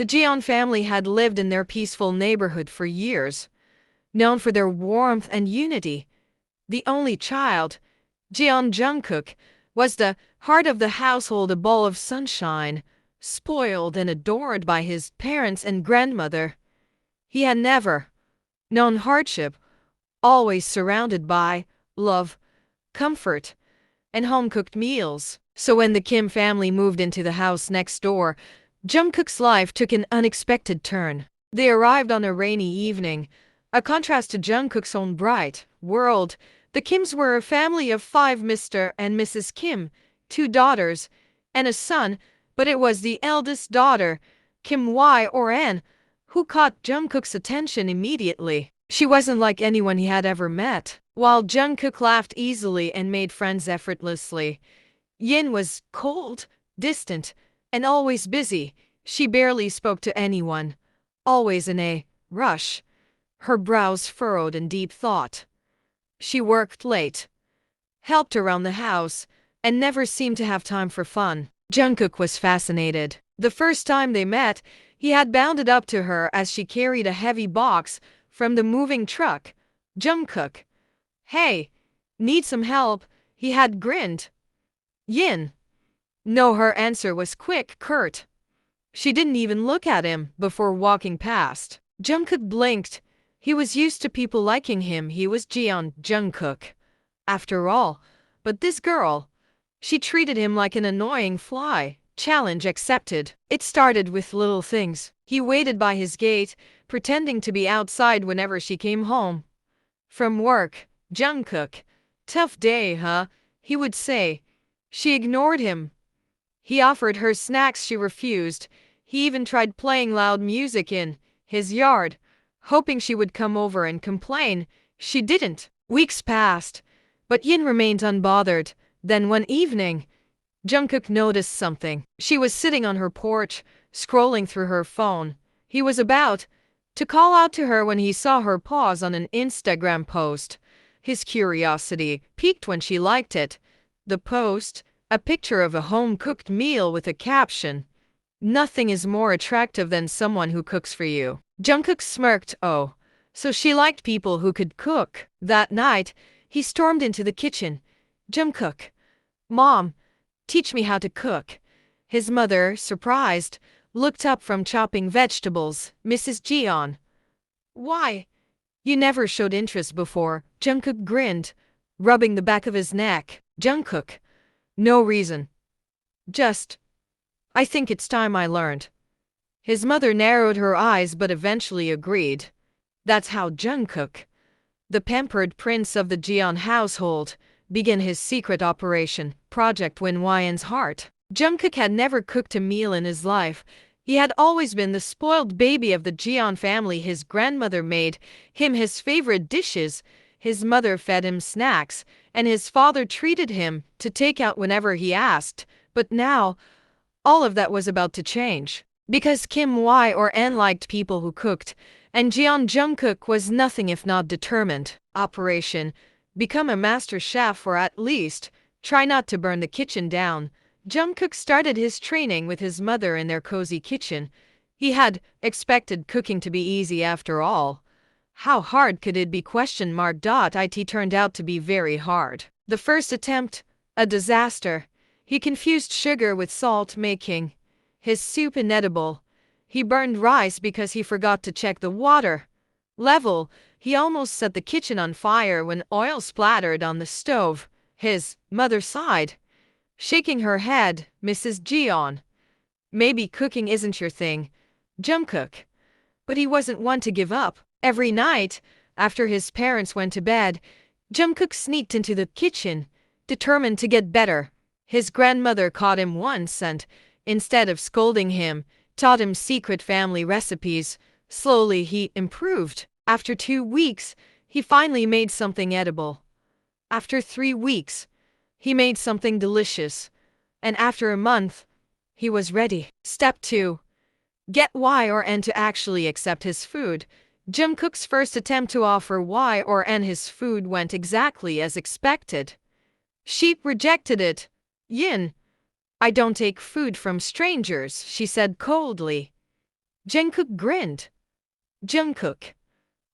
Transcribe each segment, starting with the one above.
The Jeon family had lived in their peaceful neighborhood for years, known for their warmth and unity. The only child, Jeon Jungkook, was the heart of the household, a ball of sunshine, spoiled and adored by his parents and grandmother. He had never known hardship, always surrounded by love, comfort, and home-cooked meals. So when the Kim family moved into the house next door, Jungkook's life took an unexpected turn. They arrived on a rainy evening, a contrast to Jungkook's own bright world. The Kims were a family of 5: Mr. and Mrs. Kim, 2 daughters, and a son, but it was the eldest daughter, Kim Yor-en, who caught Jungkook's attention immediately. She wasn't like anyone he had ever met. While Jungkook laughed easily and made friends effortlessly, Yin was cold, distant, and always busy. She barely spoke to anyone, always in a rush, her brows furrowed in deep thought. She worked late, helped around the house, and never seemed to have time for fun. Jungkook was fascinated. The first time they met, he had bounded up to her as she carried a heavy box from the moving truck. "Jungkook, hey, need some help?" he had grinned. "Yin." No, her answer was quick, curt. She didn't even look at him before walking past. Jungkook blinked. He was used to people liking him. He was Jeon Jungkook, after all. But this girl, she treated him like an annoying fly. Challenge accepted. It started with little things. He waited by his gate, pretending to be outside whenever she came home from work. "Jungkook, tough day, huh?" he would say. She ignored him. He offered her snacks, she refused. He even tried playing loud music in his yard, hoping she would come over and complain. She didn't. Weeks passed, but Yin remained unbothered. Then one evening, Jungkook noticed something. She was sitting on her porch, scrolling through her phone. He was about to call out to her when he saw her pause on an Instagram post. His curiosity piqued when she liked it. The post, a picture of a home-cooked meal with a caption, "Nothing is more attractive than someone who cooks for you." Jungkook smirked. Oh, so she liked people who could cook. That night, he stormed into the kitchen. "Jungkook, Mom, teach me how to cook." His mother, surprised, looked up from chopping vegetables. "Mrs. Jeon, why? You never showed interest before." Jungkook grinned, rubbing the back of his neck. "Jungkook, no reason. Just, I think it's time I learned." His mother narrowed her eyes but eventually agreed. That's how Jungkook, the pampered prince of the Jeon household, began his secret operation, Project Win Yin's heart. Jungkook had never cooked a meal in his life. He had always been the spoiled baby of the Jeon family. His grandmother made him his favorite dishes, his mother fed him snacks, and his father treated him to take out whenever he asked. But now, all of that was about to change. Because Kim Yor-en liked people who cooked, and Jeon Jungkook was nothing if not determined. Operation Become a master chef, or at least try not to burn the kitchen down. Jungkook started his training with his mother in their cozy kitchen. He had expected cooking to be easy after all. How hard could it be? It turned out to be very hard. The first attempt, a disaster. He confused sugar with salt, making his soup inedible. He burned rice because he forgot to check the water level. He almost set the kitchen on fire when oil splattered on the stove. His mother sighed, shaking her head. "Mrs. Jeon, maybe cooking isn't your thing, Jungkook." But he wasn't one to give up. Every night, after his parents went to bed, Jungkook sneaked into the kitchen, determined to get better. His grandmother caught him once and, instead of scolding him, taught him secret family recipes. Slowly he improved. After 2 weeks, he finally made something edible. After 3 weeks, he made something delicious. And after a month, he was ready. Step 2. Get Yor-en to actually accept his food. Jungkook's first attempt to offer Yor-en his food went exactly as expected. She rejected it. "Yin, I don't take food from strangers," she said coldly. Jungkook grinned. Jungkook.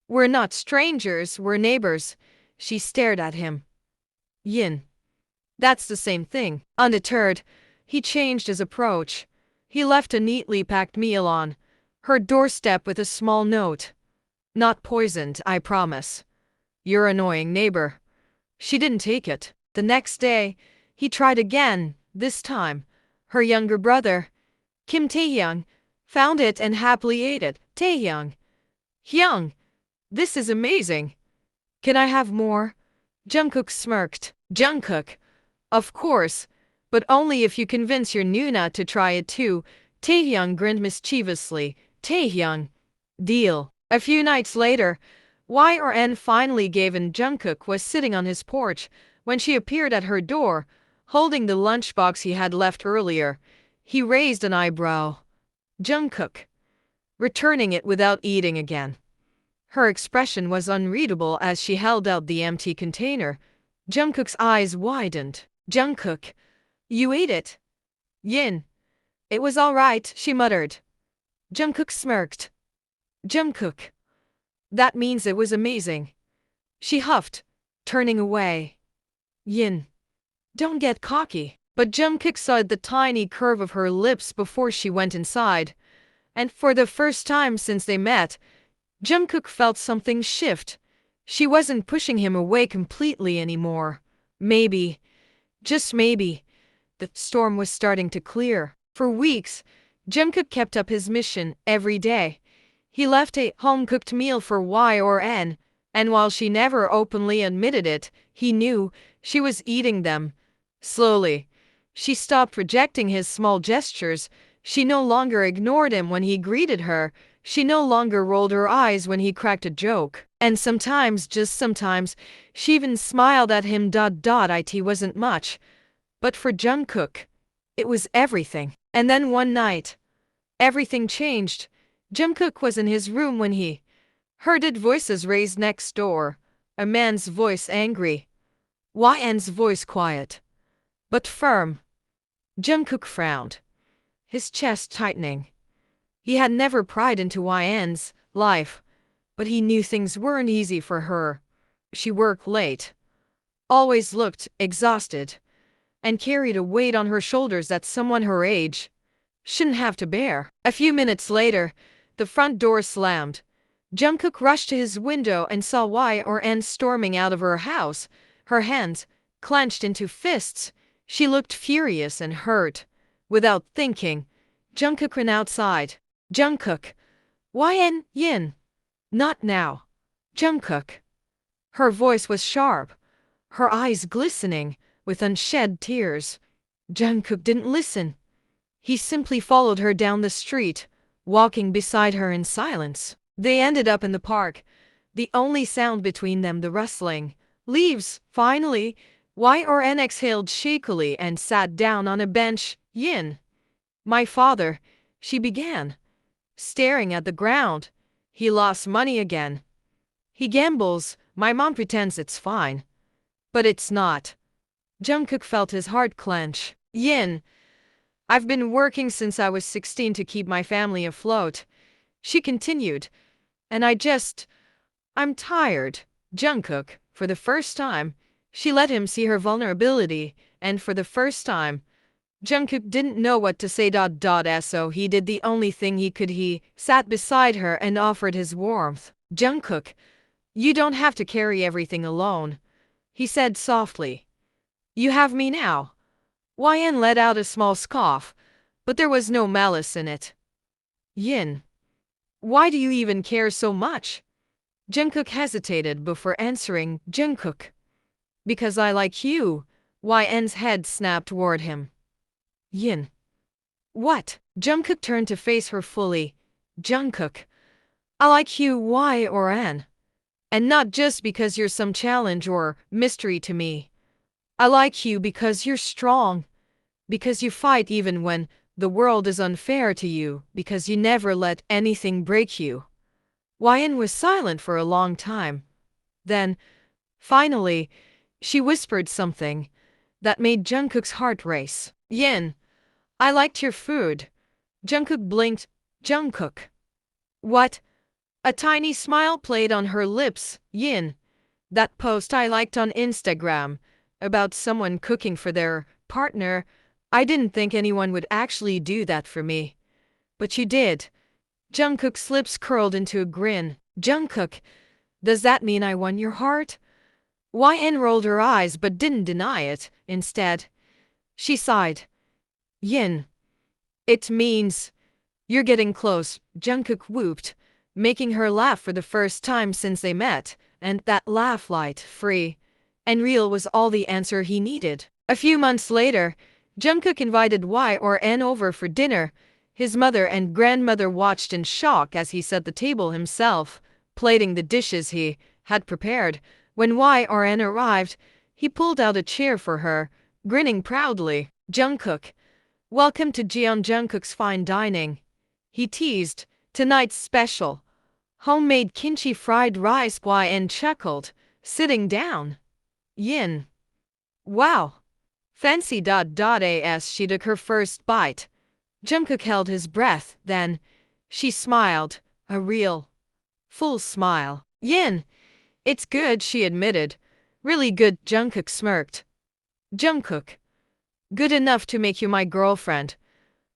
We're not strangers, we're neighbors. She stared at him. Yin. That's the same thing. Undeterred, he changed his approach. He left a neatly packed meal on her doorstep with a small note. Not poisoned, I promise. Your annoying neighbor. She didn't take it. The next day, he tried again. This time, her younger brother, Kim Taehyung, found it and happily ate it. Taehyung. Hyung. This is amazing. Can I have more? Jungkook smirked. Jungkook. Of course, but only if you convince your Nuna to try it too. Taehyung grinned mischievously. Taehyung. Deal. A few nights later, YRN finally gave in. Jungkook was sitting on his porch when she appeared at her door, holding the lunchbox he had left earlier. He raised an eyebrow. Jungkook. Returning it without eating again. Her expression was unreadable as she held out the empty container. Jungkook's eyes widened. Jungkook. You ate it. Yin. It was all right, she muttered. Jungkook smirked. Jungkook. That means it was amazing. She huffed, turning away. Yin. Don't get cocky. But Jungkook saw the tiny curve of her lips before she went inside. And for the first time since they met, Jungkook felt something shift. She wasn't pushing him away completely anymore. Maybe, just maybe, the storm was starting to clear. For weeks, Jungkook kept up his mission every day. He left a home-cooked meal for YRN, and while she never openly admitted it, he knew she was eating them. Slowly, she stopped rejecting his small gestures. She no longer ignored him when he greeted her. She no longer rolled her eyes when he cracked a joke. And sometimes, just sometimes, she even smiled at him. It wasn't much. But for Jungkook, it was everything. And then one night, everything changed. Jungkook was in his room when he heard voices raised next door. A man's voice angry. YN's voice quiet, but firm. Jungkook frowned, his chest tightening. He had never pried into YN's life, but he knew things weren't easy for her. She worked late, always looked exhausted, and carried a weight on her shoulders that someone her age shouldn't have to bear. A few minutes later, the front door slammed. Jungkook rushed to his window and saw YRN storming out of her house, her hands clenched into fists. She looked furious and hurt. Without thinking, Jungkook ran outside. Jungkook. YN, Yin. Not now. Jungkook. Her voice was sharp, her eyes glistening with unshed tears. Jungkook didn't listen. He simply followed her down the street, walking beside her in silence. They ended up in the park, the only sound between them the rustling leaves. Finally, YRN exhaled shakily and sat down on a bench. Yin. My father, she began, staring at the ground. He lost money again. He gambles. My mom pretends it's fine, but it's not. Jungkook felt his heart clench. Yin. I've been working since I was 16 to keep my family afloat, she continued. And I'm tired. Jungkook, for the first time, she let him see her vulnerability, and for the first time, Jungkook didn't know what to say. So he did the only thing he could. He sat beside her and offered his warmth. Jungkook, you don't have to carry everything alone, he said softly. You have me now. YN let out a small scoff, but there was no malice in it. Yin. Why do you even care so much? Jungkook hesitated before answering. Jungkook. Because I like you. YN's head snapped toward him. Yin. What? Jungkook turned to face her fully. Jungkook. I like you, YRN. And not just because you're some challenge or mystery to me. I like you because you're strong. Because you fight even when the world is unfair to you. Because you never let anything break you. YN was silent for a long time. Then, finally, she whispered something that made Jungkook's heart race. Yin. I liked your food. Jungkook blinked. Jungkook. What? A tiny smile played on her lips. Yin. That post I liked on Instagram about someone cooking for their partner, I didn't think anyone would actually do that for me. But you did. Jungkook's lips curled into a grin. Jungkook, does that mean I won your heart? YN rolled her eyes but didn't deny it. Instead, she sighed. Yin. It means you're getting close, Jungkook whooped, making her laugh for the first time since they met, and that laugh light, free, and real was all the answer he needed. A few months later, Jungkook invited YN over for dinner. His mother and grandmother watched in shock as he set the table himself, plating the dishes he had prepared. When YN arrived, he pulled out a chair for her, grinning proudly. Jungkook, welcome to Jungkook's fine dining, he teased. Tonight's special, homemade kimchi fried rice. YN chuckled, sitting down. Yin. Wow. Fancy. As she took her first bite, Jungkook held his breath, then she smiled, a real, full smile. Yin. It's good, she admitted. Really good, Jungkook smirked. Jungkook. Good enough to make you my girlfriend.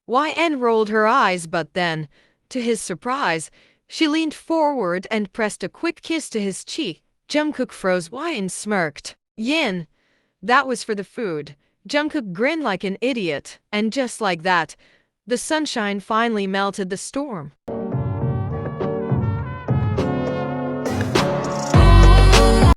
YN rolled her eyes, but then, to his surprise, she leaned forward and pressed a quick kiss to his cheek. Jungkook froze. YN smirked. Yin. That was for the food. Jungkook grinned like an idiot, and just like that, the sunshine finally melted the storm.